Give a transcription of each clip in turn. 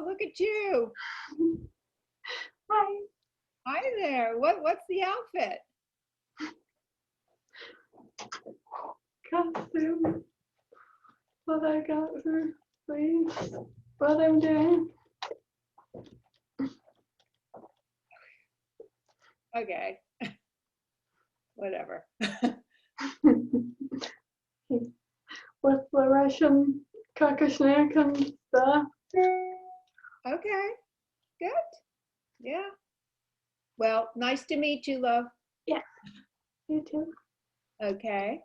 look at you. Hi. Hi there. What's the outfit? Costume. What I got for please. What I'm doing. Okay. Whatever. With the Russian Kakashnik and stuff. Okay. Good. Yeah. Well, nice to meet you, love. Yeah. You too. Okay.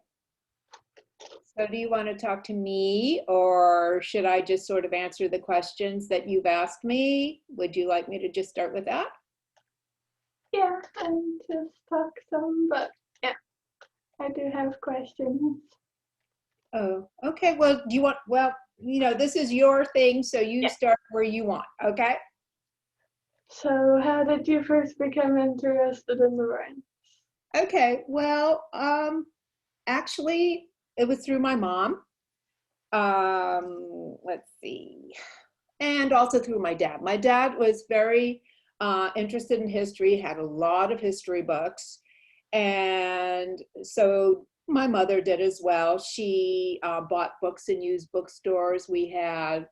So do you want to talk to me, or should I just sort of answer the questions that you've asked me? Would you like me to just start with that? Yeah, and just talk some, but yeah, I do have questions. Oh, okay. Well, do you want, well, you know, this is your thing, so you start where you want, okay? So how did you first become interested in the ranks? Okay, well, actually, it was through my mom. Let's see. And also through my dad. My dad was very interested in history, had a lot of history books. And so my mother did as well. She bought books in used bookstores. We had,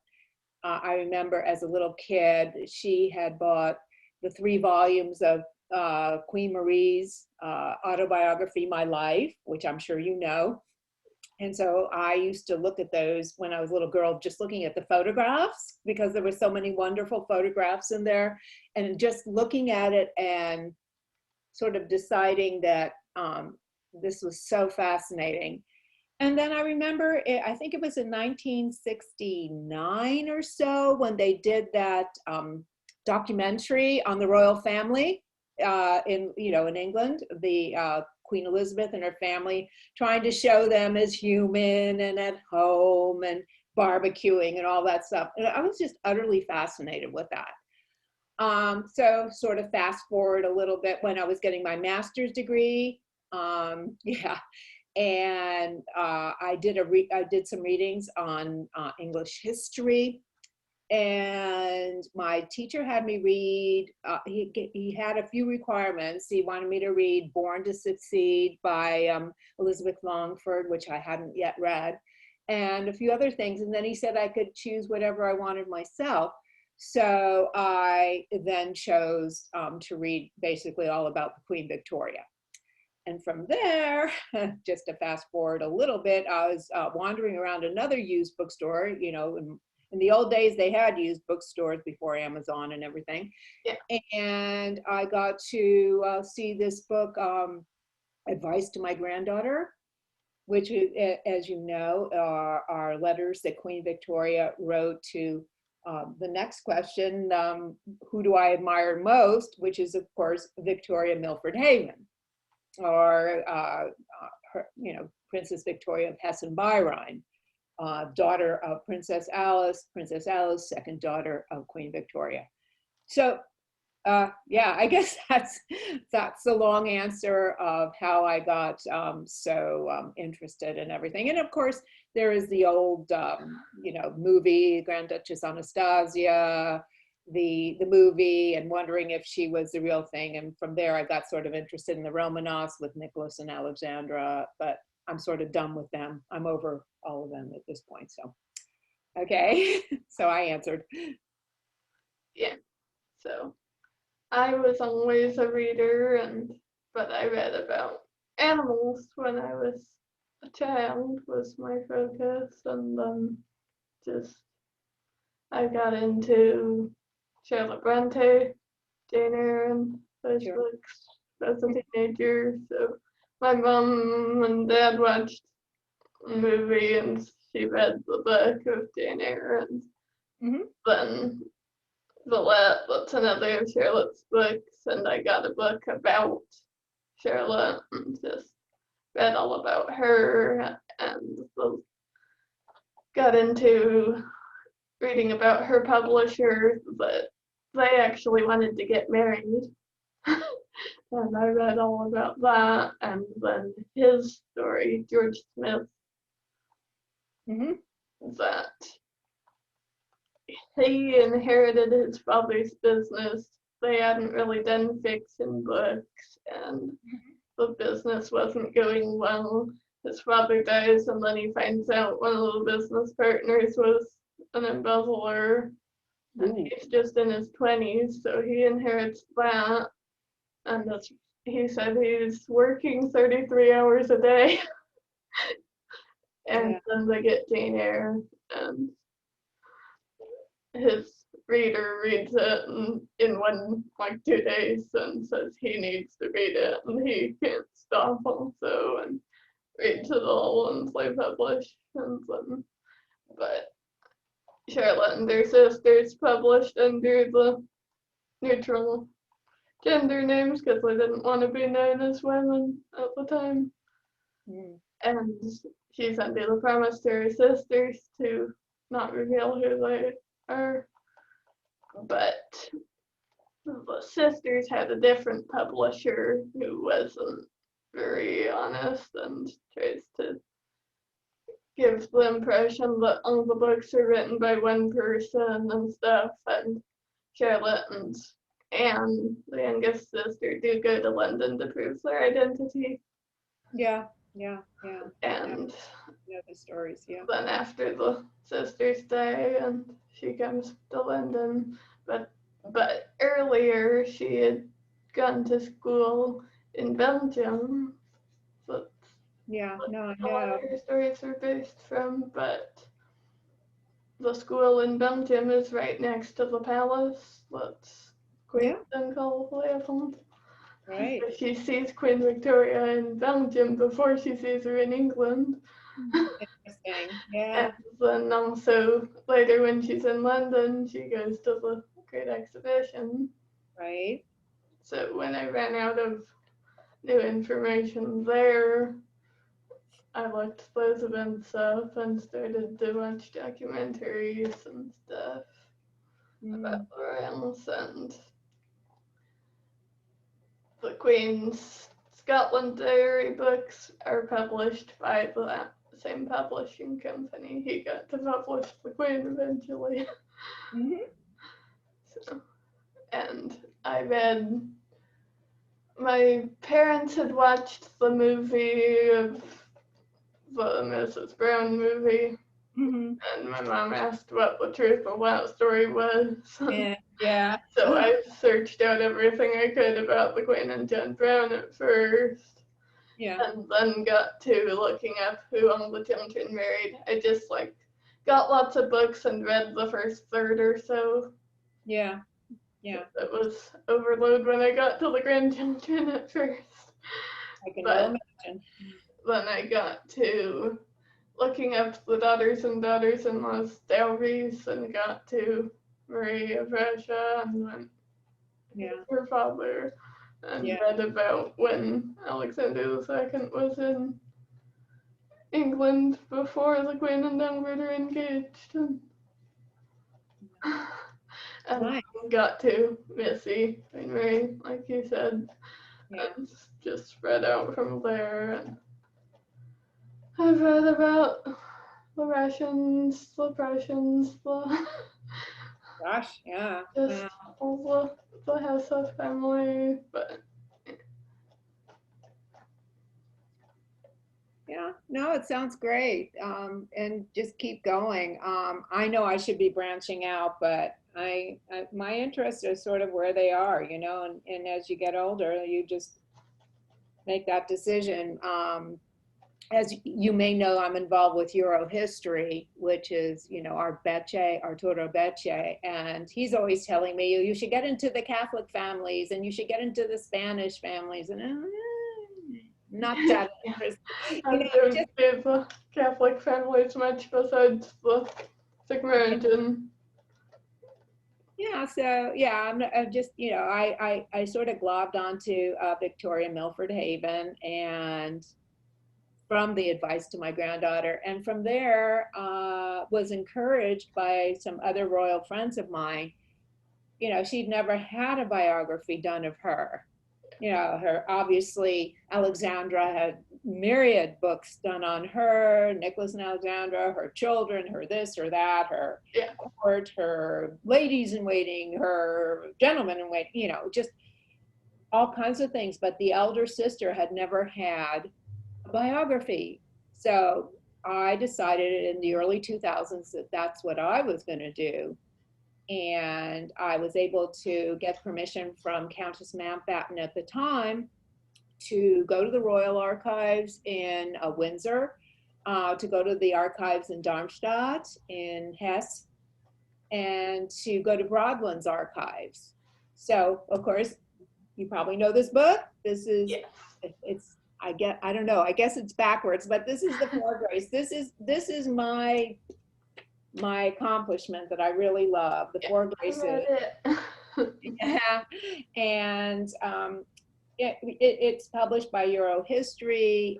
I remember as a little kid, she had bought the 3 volumes of Queen Marie's autobiography, My Life, which I'm sure you know. And so I used to look at those when I was a little girl, just looking at the photographs, because there were so many wonderful photographs in there, and just looking at it and sort of deciding that this was so fascinating. And then I remember, I think it was in 1969 or so, when they did that documentary on the royal family in England, the Queen Elizabeth and her family, trying to show them as human and at home and barbecuing and all that stuff. And I was just utterly fascinated with that. So sort of fast forward a little bit when I was getting my master's degree. Yeah. And I did some readings on English history, and my teacher had me read. He had a few requirements. He wanted me to read "Born to Succeed" by Elizabeth Longford, which I hadn't yet read, and a few other things. And then he said I could choose whatever I wanted myself. So I then chose to read basically all about the Queen Victoria. And from there, just to fast forward a little bit, I was wandering around another used bookstore. You know, in the old days, they had used bookstores before Amazon and everything. Yeah. And I got to see this book, Advice to My Granddaughter, which, as you know, are letters that Queen Victoria wrote to the next question, who do I admire most, which is, of course, Victoria Milford Haven, or Princess Victoria of Hesse and Bahrain, daughter of Princess Alice, second daughter of Queen Victoria. So yeah, I guess that's the long answer of how I got so interested in everything. And of course, there is the old movie, Grand Duchess Anastasia, the movie, and wondering if she was the real thing. And from there, I got sort of interested in the Romanovs with Nicholas and Alexandra, but I'm sort of done with them. I'm over all of them at this point. So, okay, so I answered. Yeah, so I was always a reader, but I read about animals when I was a child was my focus, and then I got into Charlotte Bronte, Jane Eyre, and those books as a teenager. So my mom and dad watched a movie, and she read the book of Jane Eyre, and then that's another of Charlotte's books, and I got a book about Charlotte and just read all about her, and got into reading about her publisher, but they actually wanted to get married. And I read all about that, and then his story, George Smith, that he inherited his father's business. They hadn't really done fiction books, and the business wasn't going well. His father dies, and then he finds out one of the business partners was an embezzler, and he's just in his 20s, so he inherits that. And he said he's working 33 hours a day. And then they get Jane Eyre, and his reader reads it in 2 days and says he needs to read it, and he can't stop also, and reads it all and play publish. And then, but Charlotte and her sisters published under the neutral gender names because they didn't want to be known as women at the time. And she's under the promise to her sisters to not reveal who they are. But the sisters had a different publisher who wasn't very honest and tries to give the impression that all the books are written by one person and stuff. And Charlotte and Anne, the youngest sister, do go to London to prove their identity. And the stories, then after the sisters die and she comes to London, but earlier she had gone to school in Belgium. So a lot of her stories are based from, but the school in Belgium is right next to the palace that's Queen Ducal lived. Right. So she sees Queen Victoria in Belgium before she sees her in England. Interesting. Yeah. And then also later when she's in London, she goes to the Great Exhibition. Right. So when I ran out of new information there, I looked those events up and started to watch documentaries and stuff about the royals, and the Queen's Scotland Diary books are published by the same publishing company. He got to publish the Queen eventually. So, and I read, my parents had watched the movie of the Mrs. Brown movie, and my mom asked what the truth of that story was. So I searched out everything I could about the Queen and John Brown at first. And then got to looking up who all the children married. I just got lots of books and read the first third or so. It was overload when I got to the grandchildren at first. I can imagine. Then I got to looking up the daughters and daughters-in-law's dowries and got to Marie of Russia and went her father and read about when Alexander II was in England before the Queen and Albert are engaged, and got to Missy and Mary, like you said, and just spread out from there. And I've read about the Russians, the Prussians, just all the Hesse family, but it sounds great. And just keep going. I know I should be branching out, but my interests are sort of where they are, and as you get older, you just make that decision. As you may know, I'm involved with Euro history, which is, Arturo Becce, and he's always telling me, you should get into the Catholic families and you should get into the Spanish families, and not that interested. The Catholic families much besides the Sigmaringen. I'm just, I sort of globbed onto Victoria Milford Haven, and from the advice to my granddaughter, and from there was encouraged by some other royal friends of mine. She'd never had a biography done of her. Her, obviously Alexandra had myriad books done on her, Nicholas and Alexandra, her children, her this or that, her court, her ladies in waiting, her gentlemen in waiting, you know, just all kinds of things. But the elder sister had never had a biography. So I decided in the early 2000s that that's what I was going to do. And I was able to get permission from Countess Mountbatten at the time to go to the Royal Archives in Windsor, to go to the archives in Darmstadt, in Hesse, and to go to Broadland's archives. So, of course, you probably know this book. This is, it's, I don't know, I guess it's backwards, but this is the Four Grace. This is my accomplishment that I really love, the Four Graces. Yeah. And it's published by Eurohistory.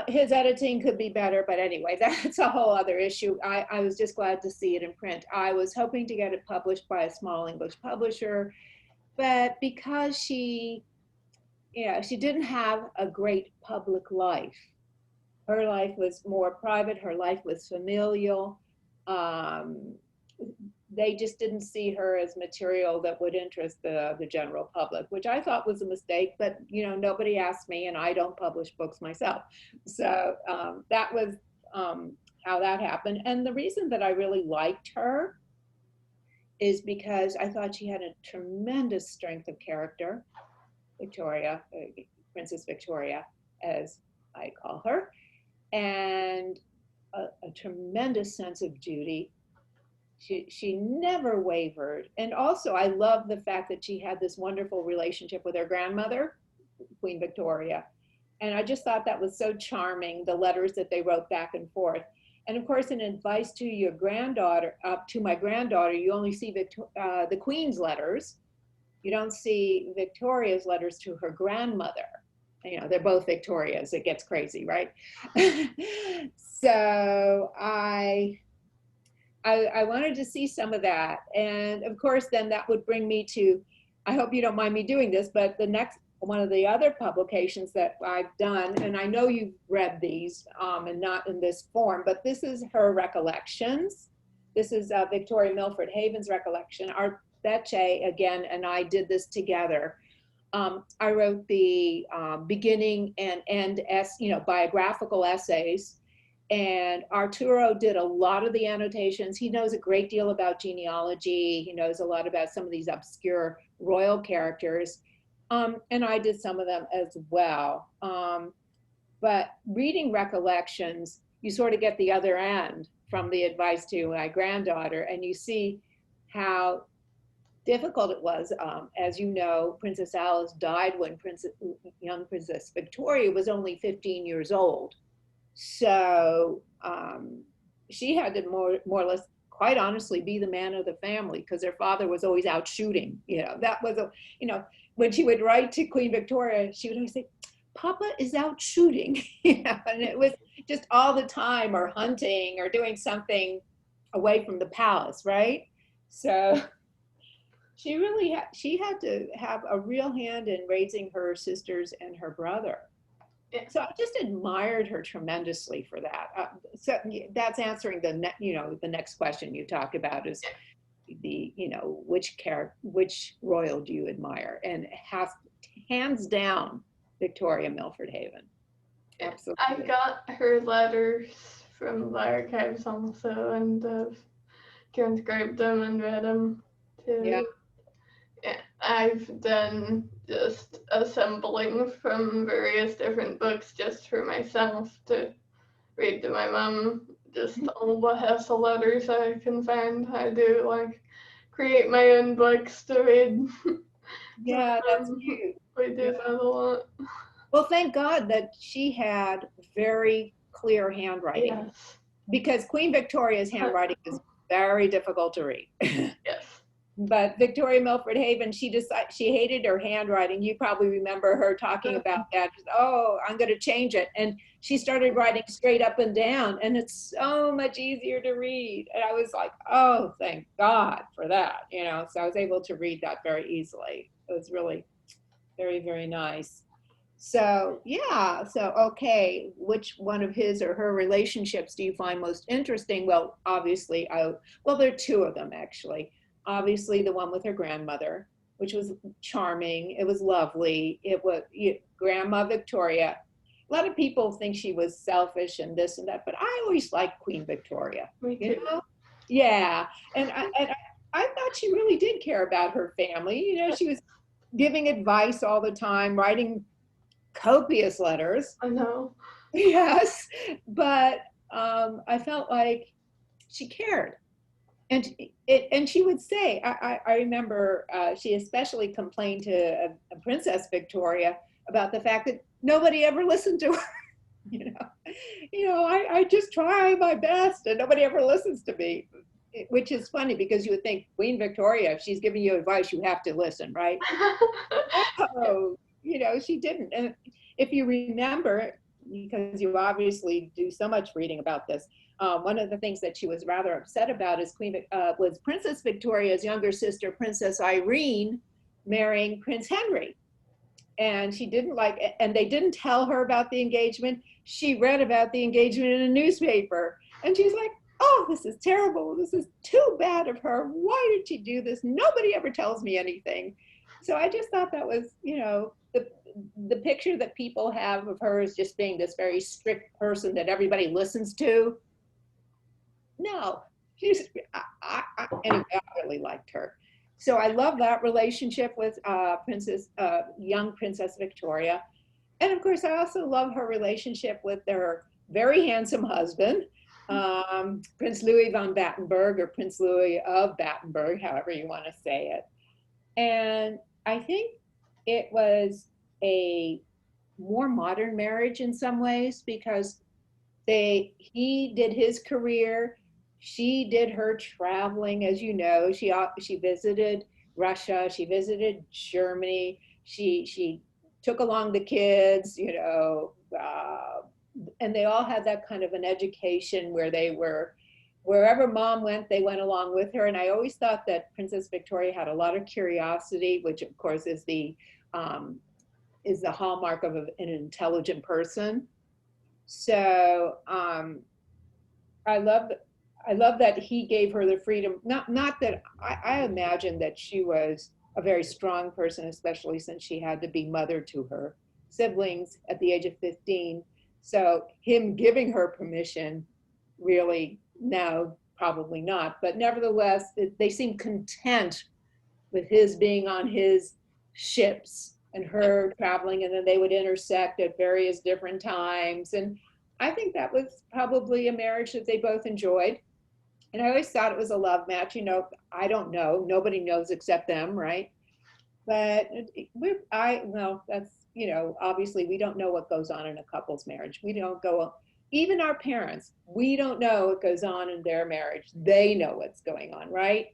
His editing could be better, but anyway, that's a whole other issue. I was just glad to see it in print. I was hoping to get it published by a small English publisher, but because she didn't have a great public life. Her life was more private. Her life was familial. They just didn't see her as material that would interest the general public, which I thought was a mistake, but you know, nobody asked me and I don't publish books myself. So that was how that happened. And the reason that I really liked her is because I thought she had a tremendous strength of character, Victoria, Princess Victoria, as I call her, and a tremendous sense of duty. She never wavered. And also I love the fact that she had this wonderful relationship with her grandmother, Queen Victoria. And I just thought that was so charming, the letters that they wrote back and forth. And of course, in advice to your granddaughter, to my granddaughter, you only see the Queen's letters. You don't see Victoria's letters to her grandmother. You know, they're both Victorias. It gets crazy, right? So I wanted to see some of that. And of course, then that would bring me to, I hope you don't mind me doing this, but the next, one of the other publications that I've done, and I know you've read these and not in this form, but this is her Recollections. This is Victoria Milford Haven's Recollection. Our Becce, again, and I did this together. I wrote the beginning and end, biographical essays. And Arturo did a lot of the annotations. He knows a great deal about genealogy. He knows a lot about some of these obscure royal characters. And I did some of them as well. But reading Recollections, you sort of get the other end from the advice to my granddaughter, and you see how difficult it was. As you know, Princess Alice died when young Princess Victoria was only 15 years old. So she had to more or less, quite honestly, be the man of the family because her father was always out shooting. You know, that was when she would write to Queen Victoria, she would always say, "Papa is out shooting," and it was just all the time, or hunting, or doing something away from the palace, right? So she really had to have a real hand in raising her sisters and her brother. So I just admired her tremendously for that. So that's answering the next question you talked about is which royal do you admire? And hands down, Victoria Milford Haven. Absolutely. I got her letters from the archives also, and I've transcribed them and read them too. Yeah. I've done just assembling from various different books just for myself to read to my mom, just all the Hesse letters I can find. I do create my own books to read. Yeah, that's cute. We do that a lot. Well, thank God that she had very clear handwriting. Yes. Because Queen Victoria's handwriting is very difficult to read. Yes. But Victoria Milford Haven, she hated her handwriting. You probably remember her talking about that. Oh, I'm going to change it. And she started writing straight up and down, and it's so much easier to read. And I was like, oh, thank God for that. So I was able to read that very easily. It was really very, very nice. So yeah, so okay, which one of his or her relationships do you find most interesting? Well, obviously, well, there are two of them actually. Obviously, the one with her grandmother, which was charming. It was lovely. It was Grandma Victoria. A lot of people think she was selfish and this and that, but I always liked Queen Victoria. Me You too. know? Yeah, and I thought she really did care about her family. She was giving advice all the time, writing copious letters. I know. Yes, but I felt like she cared, and and she would say, I remember she especially complained to a Princess Victoria about the fact that nobody ever listened to her. you know, I just try my best, and nobody ever listens to me. Which is funny because you would think Queen Victoria, if she's giving you advice, you have to listen, right? Oh, she didn't. And if you remember, because you obviously do so much reading about this, one of the things that she was rather upset about is was Princess Victoria's younger sister, Princess Irene, marrying Prince Henry. And she didn't like it, and they didn't tell her about the engagement. She read about the engagement in a newspaper, and she's like, oh, this is terrible. This is too bad of her. Why did she do this? Nobody ever tells me anything. So I just thought that was, the picture that people have of her as just being this very strict person that everybody listens to. No, anyway, I really liked her. So I love that relationship with young Princess Victoria. And of course, I also love her relationship with her very handsome husband, Prince Louis von Battenberg, or Prince Louis of Battenberg, however you want to say it. And I think it was a more modern marriage in some ways because he did his career, she did her traveling, as you know. She visited Russia, she visited Germany, she took along the kids, and they all had that kind of an education where they were, wherever mom went, they went along with her. And I always thought that Princess Victoria had a lot of curiosity, which of course is the hallmark of an intelligent person. So I love that he gave her the freedom. Not that I imagine that she was a very strong person, especially since she had to be mother to her siblings at the age of 15. So him giving her permission, really, no, probably not. But nevertheless, they seem content with his being on his ships and her traveling, and then they would intersect at various different times. And I think that was probably a marriage that they both enjoyed. And I always thought it was a love match. I don't know. Nobody knows except them, right? But well, that's, obviously we don't know what goes on in a couple's marriage. We don't go, even our parents, we don't know what goes on in their marriage. They know what's going on, right?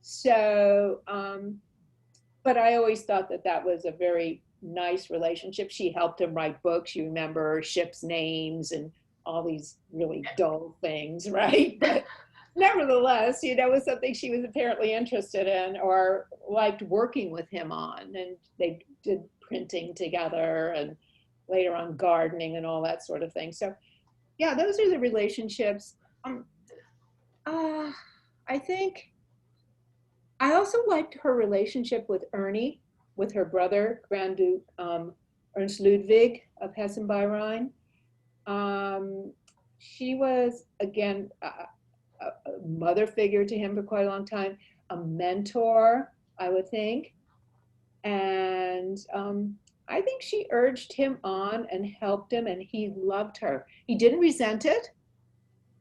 So, but I always thought that was a very nice relationship. She helped him write books. You remember ships' names and all these really dull things, right? But nevertheless, it was something she was apparently interested in or liked working with him on. And they did printing together and later on gardening and all that sort of thing. So yeah, those are the relationships. I think I also liked her relationship with Ernie, with her brother, Grand Duke Ernst Ludwig of Hessen by Rhine. She was, again, a mother figure to him for quite a long time, a mentor, I would think. And I think she urged him on and helped him, and he loved her. He didn't resent it.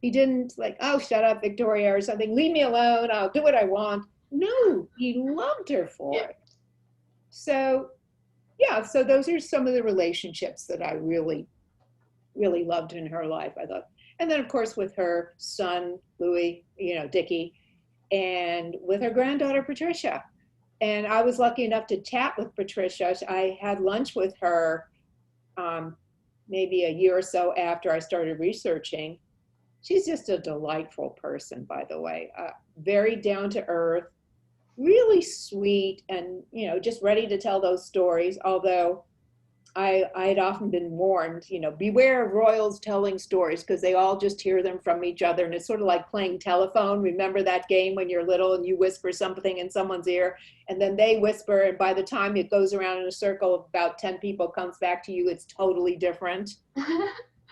He didn't like, oh, shut up, Victoria, or something. Leave me alone. I'll do what I want. No, he loved her for it. So, yeah, so those are some of the relationships that I really, really loved in her life, I thought. And then, of course, with her son, Louis, Dickie, and with her granddaughter, Patricia. And I was lucky enough to chat with Patricia. I had lunch with her maybe a year or so after I started researching. She's just a delightful person, by the way, very down to earth, really sweet, and just ready to tell those stories. Although I had often been warned, you know, beware of royals telling stories because they all just hear them from each other. And it's sort of like playing telephone. Remember that game when you're little and you whisper something in someone's ear and then they whisper. And by the time it goes around in a circle of about 10 people comes back to you, it's totally different.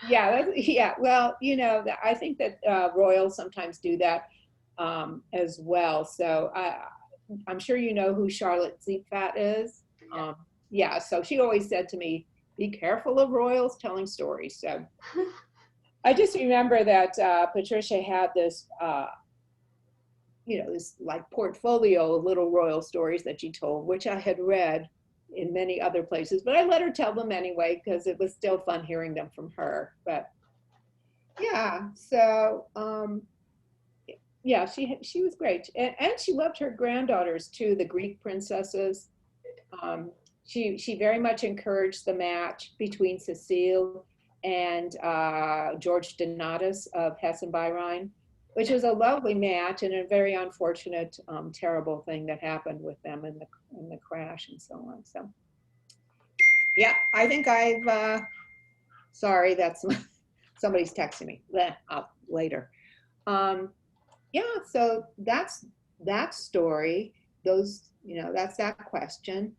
Yeah, yeah. Well, you know, I think that royals sometimes do that as well. So I'm sure you know who Charlotte Ziepfat is. Yeah, so she always said to me, be careful of royals telling stories. So I just remember that Patricia had this, you know, this like portfolio of little royal stories that she told, which I had read in many other places, but I let her tell them anyway because it was still fun hearing them from her. But yeah, so yeah, she was great, and she loved her granddaughters too, the Greek princesses. She very much encouraged the match between Cecile and George Donatus of Hesse and by Rhine, which was a lovely match and a very unfortunate, terrible thing that happened with them in the crash and so on. So, yeah, I think I've. Sorry, that's somebody's texting me. Later. Yeah, so that's that story. Those, you know, that's that question.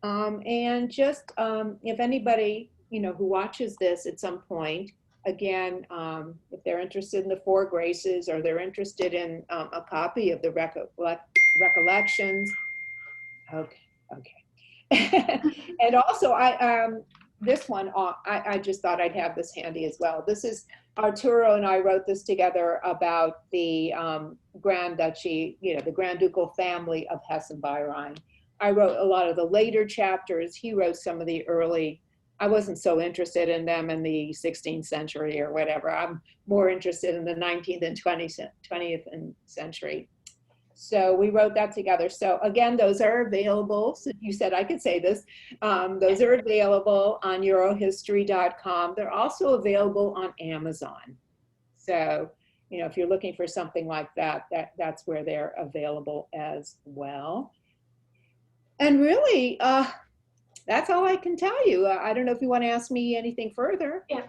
And just if anybody, you know, who watches this at some point, again, if they're interested in the Four Graces or they're interested in a copy of the Recollections, okay, okay. And also, this one, I just thought I'd have this handy as well. This is Arturo and I wrote this together about the Grand Duchy, you know, the Grand Ducal family of Hessen by Rhine. I wrote a lot of the later chapters. He wrote some of the early. I wasn't so interested in them in the 16th century or whatever. I'm more interested in the 19th and 20th century. So we wrote that together. So again, those are available. So you said I could say this. Those are available on Eurohistory.com. They're also available on Amazon. So, you know, if you're looking for something like that, that's where they're available as well. And really, that's all I can tell you. I don't know if you want to ask me anything further. Yeah.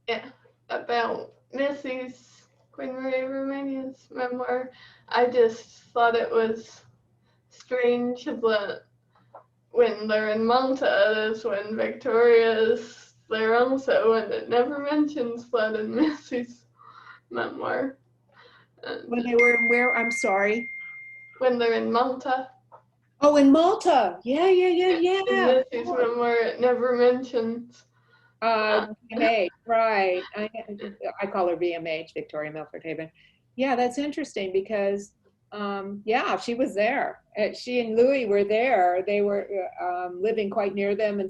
Yeah. About Missy's Queen Marie of Romania's memoir. I just thought it was strange that when they're in Malta, that's when Victoria is there also, and it never mentions that in Missy's memoir. When they were in where? I'm sorry. When they're in Malta. Oh, in Malta. Yeah. In Missy's memoir, it never mentions. VMH, right. I call her VMH, Victoria Milford Haven. Yeah, that's interesting because, yeah, she was there. She and Louis were there. They were living quite near them and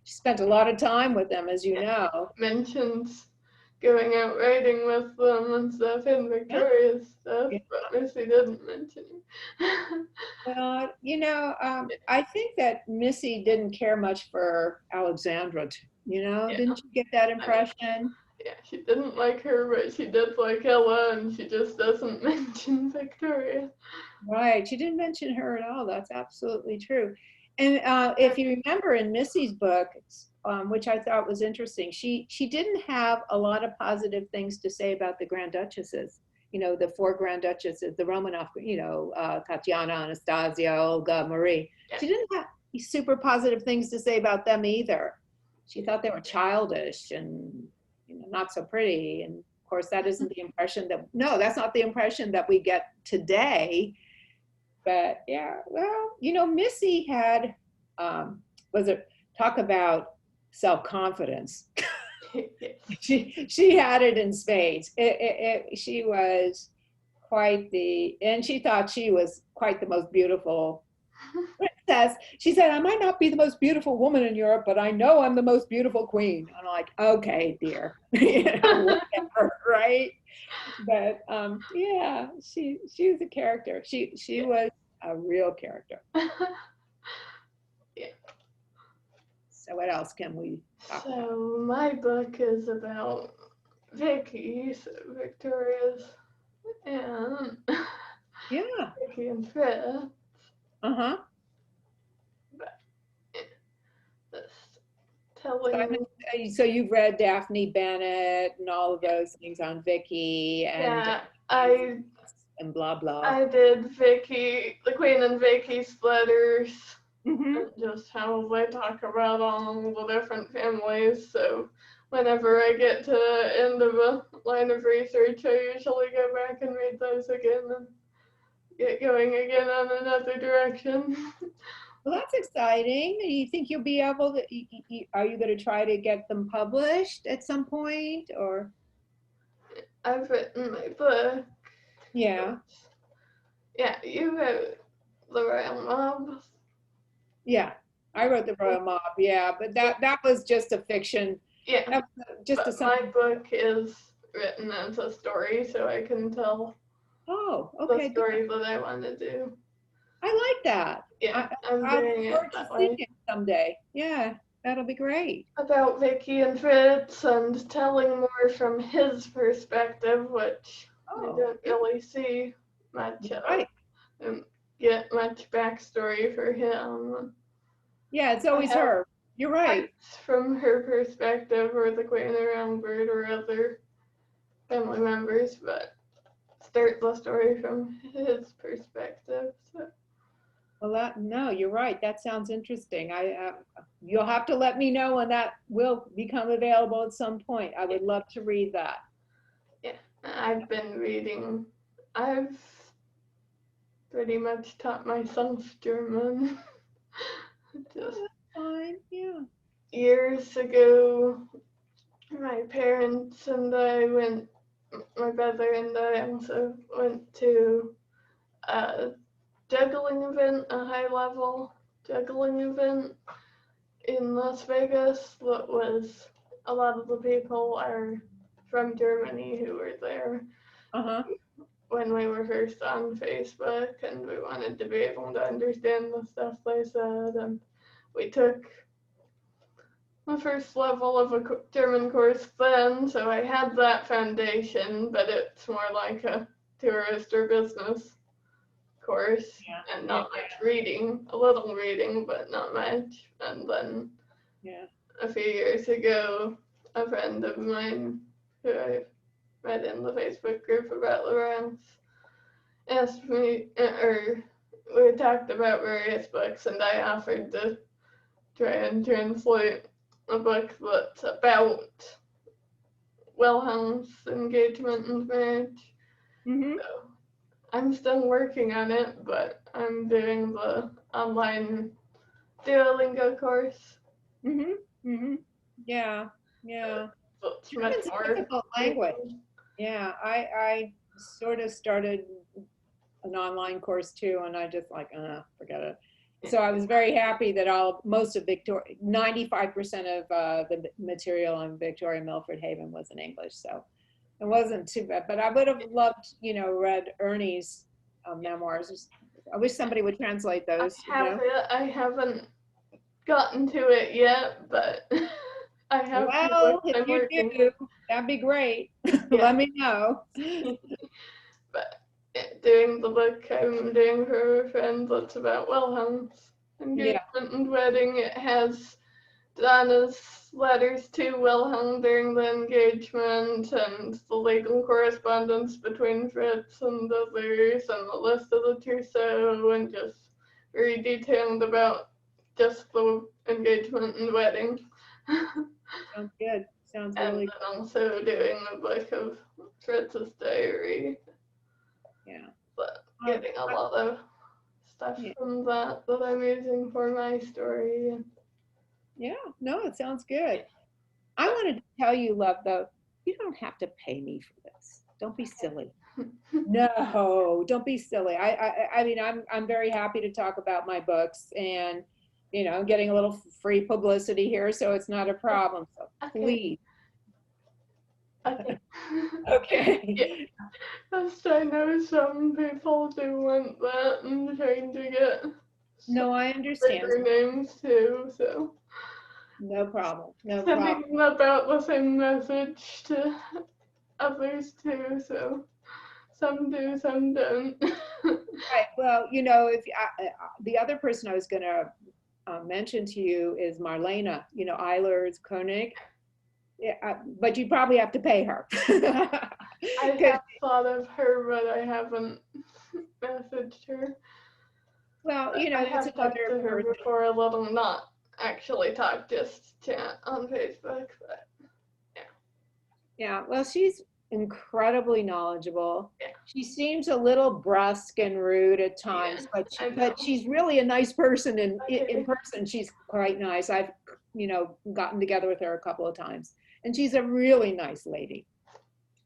she spent a lot of time with them, as you know. Mentions going out riding with them and stuff in Victoria's stuff, but Missy didn't mention it. Well, you know, I think that Missy didn't care much for Alexandra, you know? Yeah. Didn't you get that impression? Yeah, she didn't like her, but she did like Ella, and she just doesn't mention Victoria. Right, she didn't mention her at all. That's absolutely true. And if you remember in Missy's book, which I thought was interesting, she didn't have a lot of positive things to say about the Grand Duchesses. You know, the four Grand Duchesses, the Romanov, you know, Tatiana, Anastasia, Olga, Marie. Yeah. She didn't have super positive things to say about them either. She thought they were childish and, you know, not so pretty. And of course, that isn't the impression that, no, that's not the impression that we get today. But yeah, well, you know, Missy had, talk about self-confidence. she had it in spades. She was quite and she thought she was quite the most beautiful princess. She said, I might not be the most beautiful woman in Europe, but I know I'm the most beautiful queen. I'm like, okay, dear, you know, whatever, right? But yeah, she was a character. She was a real character. Yeah. So what else can we talk about? So my book is about Vicky, so Victoria's, and yeah, Vicky and Fritz. Uh-huh. But the telling. So you've read Daphne Bennett and all of those things on Vicky and Yeah, and blah blah. I did Vicky, the Queen and Vicky's letters, Mm-hmm. and just how they talk about all the different families. So whenever I get to the end of a line of research, I usually go back and read those again and get going again on another direction. Well, that's exciting. Do you think you'll be able to? Are you going to try to get them published at some point, or? I've written my book. Yeah. Yeah, you wrote The Royal Mob. Yeah, I wrote The Royal Mob. Yeah, but that was just a fiction. Yeah, That was just a my book is written as a story, so I can tell Oh, the okay, good. story that I want to do. I like that. Yeah, I'm I'll doing look it forward that to seeing way. it someday. Yeah, that'll be great. About Vicky and Fritz and telling more from his perspective, which I Oh, don't really see much of right. and get much backstory for him. Yeah, it's always her. You're right. From her perspective, or the Queen or Albert or other family members, but start the story from his perspective. So. Well, no, you're right. That sounds interesting. You'll have to let me know when that will become available at some point. I would love to read that. Yeah, I've been reading. I've pretty much taught myself German. Just Fine, yeah. years ago, my parents and I went. My brother and I also went to a juggling event, a high-level juggling event in Las Vegas. That was a lot of the people are from Germany who were there when we were first on Facebook, and we wanted to be able to understand the stuff they said. And we took the first level of a German course then, so I had that foundation, but it's more like a tourist or business course, and not much reading, a little reading, but not much. And then a few years ago, a friend of mine who I met in the Facebook group about Lawrence asked me, or we talked about various books, and I offered to try and translate a book that's about Wilhelm's engagement and marriage. So I'm still working on it, but I'm doing the online Duolingo course. Yeah. So it's much more difficult language. Yeah, I sort of started an online course too, and I just like, forget it. So I was very happy that most of 95% of the material on Victoria Milford Haven was in English, so it wasn't too bad. But I would have loved, read Ernie's memoirs. I wish somebody would translate those. I haven't gotten to it yet, but I have. Well, if you do, that'd be great. Let me know. But doing the book I'm doing for a friend that's about Wilhelm's engagement and wedding, it has Donna's letters to Wilhelm during the engagement and the legal correspondence between Fritz and others and the list of the trousseau, and just very detailed about just the engagement and wedding. Sounds good. Sounds and really good. And also doing a book of Fritz's diary. Yeah. But getting a lot of stuff from that I'm using for my story. Yeah, no, it sounds good. I wanted to tell you, Love, though, you don't have to pay me for this. Don't be silly. No, don't be silly. I mean, I'm very happy to talk about my books, and I'm getting a little free publicity here, so it's not a problem. So please. Okay. Okay. Yes, I know some people do want that and trying to get. No, I understand. Bigger names too, so. No problem. No Sending problem. about the same message to others too, so some do, some don't. Right. Well, if the other person I was going to mention to you is Marlena, you know, Eilers Koenig. Yeah, but you probably have to pay her. I have thought of her, but I haven't messaged her. Well, you know, I that's have talked to another her person. before a little, not actually talk, just chat on Facebook. But Yeah, well, she's incredibly knowledgeable. Yeah. She seems a little brusque and rude at times, I know. but she's really a nice person, and Okay. in person she's quite nice. I've, you know, gotten together with her a couple of times, and she's a really nice lady.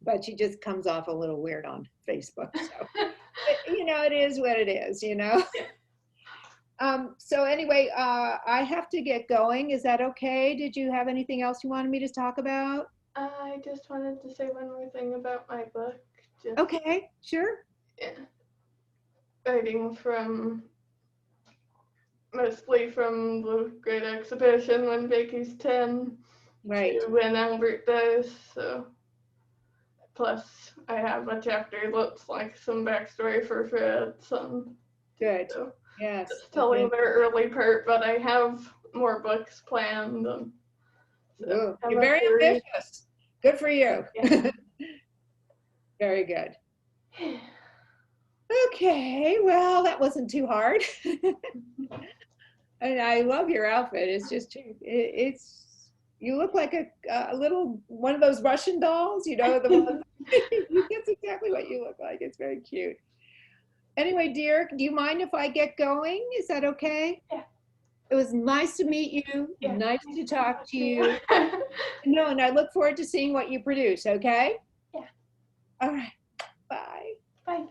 But she just comes off a little weird on Facebook. So, you know, it is what it is, you know. So anyway, I have to get going. Is that okay? Did you have anything else you wanted me to talk about? I just wanted to say one more thing about my book. Just, Okay, sure. yeah. Writing from, mostly from the Great Exhibition when Vicky's 10 Right. to when Albert dies. So, plus I have a chapter that's like some backstory for Fred's son. Good. So, Yes. just telling their early part, but I have more books planned. Ooh, you're very ambitious. Good for you. Yeah. Very good. Okay, well, that wasn't too hard. And I love your outfit. It's just, it's, you look like a little, one of those Russian dolls, you know, the one, that's exactly what you look like. It's very cute. Anyway, dear, do you mind if I get going? Is that okay? Yeah. It was nice to meet you. Yeah. Nice to talk to you. No, and I look forward to seeing what you produce, okay? Yeah. All right. Bye. Bye.